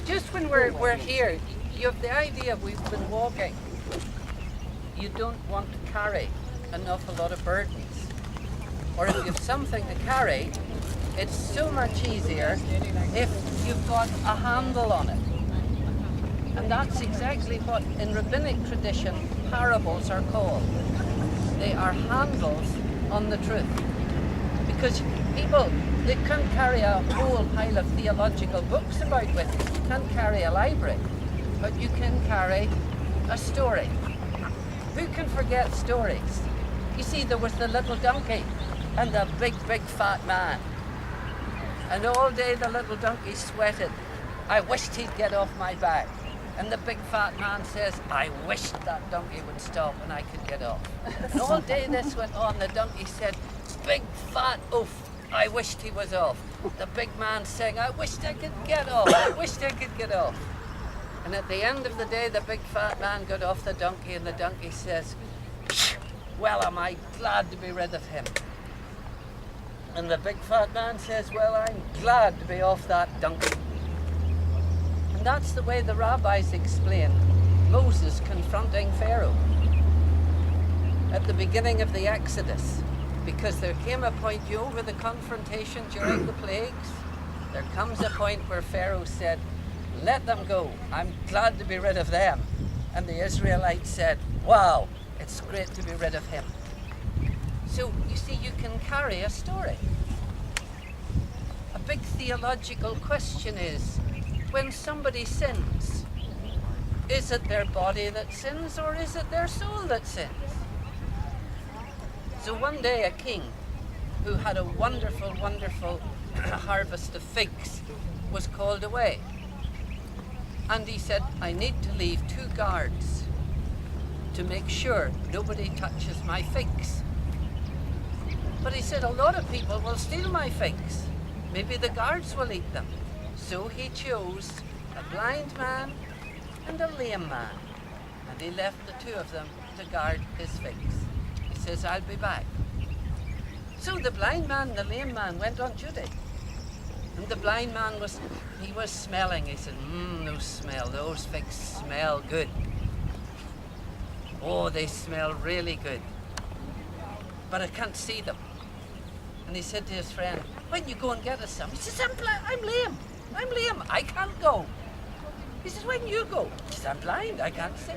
just when we're here, you have the idea we've been walking. You don't want to carry a lot of burdens. Or if you have something to carry, it's so much easier if you've got a handle on it. And that's exactly what in rabbinic tradition parables are called. They are handles on the truth. Because people, they can't carry a whole pile of theological books about with you. You can't carry a library, but you can carry a story. Who can forget stories? You see, there was the little donkey and the big fat man. And all day the little donkey sweated. I wished he'd get off my back. And the big fat man says, I wish that donkey would stop and I could get off. And all day this went on. The donkey said, big fat oof, I wished he was off. The big man saying, I wished I could get off. I wished I could get off. And at the end of the day, the big fat man got off the donkey and the donkey says, well, am I glad to be rid of him. And the big fat man says, well, I'm glad to be off that donkey. And that's the way the rabbis explain Moses confronting Pharaoh at the beginning of the Exodus. Because there came a point, over the confrontation during the plagues, there comes a point where Pharaoh said, let them go, I'm glad to be rid of them. And the Israelites said, wow, it's great to be rid of him. So, you see, you can carry a story. A big theological question is, when somebody sins, is it their body that sins or is it their soul that sins? So one day a king who had a wonderful harvest of figs was called away. And he said, I need to leave 2 guards to make sure nobody touches my figs. But he said, a lot of people will steal my figs. Maybe the guards will eat them. So he chose a blind man and a lame man. And he left the 2 of them to guard his figs. He says, I'll be back. So the blind man and the lame man went on duty. And the blind man was smelling. He said, those figs smell good. Oh, they smell really good. But I can't see them. And he said to his friend, why don't you go and get us some? He says, I'm lame. I can't go. He says, why don't you go? He says, I'm blind. I can't see.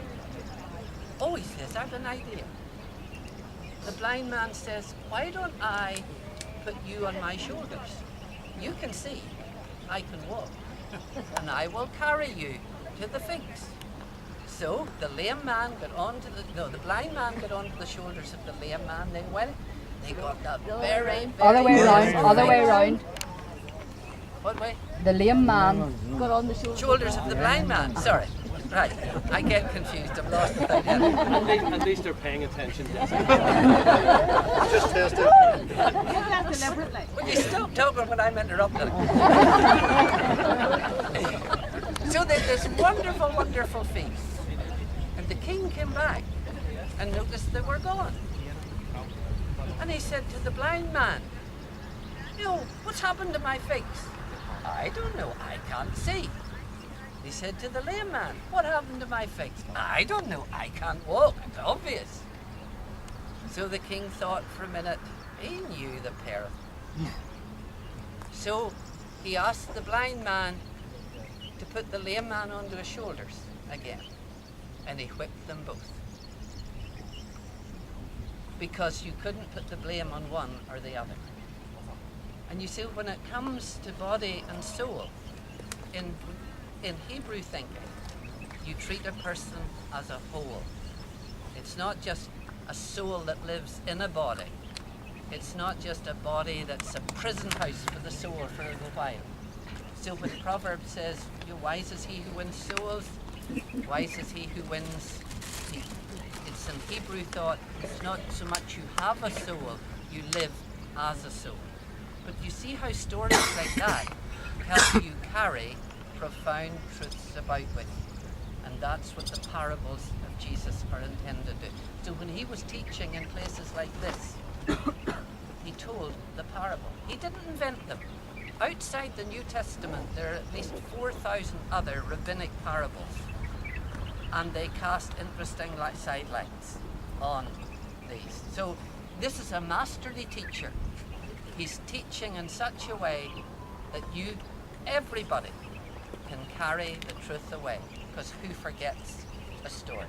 Oh, he says, I have an idea. The blind man says, why don't I put you on my shoulders? You can see, I can walk, and I will carry you to the figs. So the lame man got onto the blind man got onto the shoulders of the lame man. They got that very other way around. What way? The lame man got on the shoulders of the blind man. Sorry. Right, I get confused. I'm lost without him. At least they're paying attention. Just test it. Will you stop talking when I'm interrupting? So there's this wonderful feast. And the king came back and noticed they were gone. And he said to the blind man, what's happened to my figs? I don't know, I can't see. He said to the lame man, what happened to my figs? I don't know, I can't walk, it's obvious. So the king thought for a minute. He knew the pair of them. So he asked the blind man to put the lame man onto his shoulders again. And he whipped them both. Because you couldn't put the blame on one or the other. And you see, when it comes to body and soul, in Hebrew thinking, you treat a person as a whole. It's not just a soul that lives in a body. It's not just a body that's a prison house for the soul for a little while. So when Proverbs says, wise is he who wins souls, wise is he who wins. It's in Hebrew thought, it's not so much you have a soul, you live as a soul. But you see how stories like that help you carry profound truths about with you. And that's what the parables of Jesus are intended to do. So when he was teaching in places like this, he told the parable. He didn't invent them. outside the New Testament, there are at least 4,000 other rabbinic parables, and they cast interesting sidelights on these. So this is a masterly teacher. He's teaching in such a way that everybody, can carry the truth away, because who forgets a story?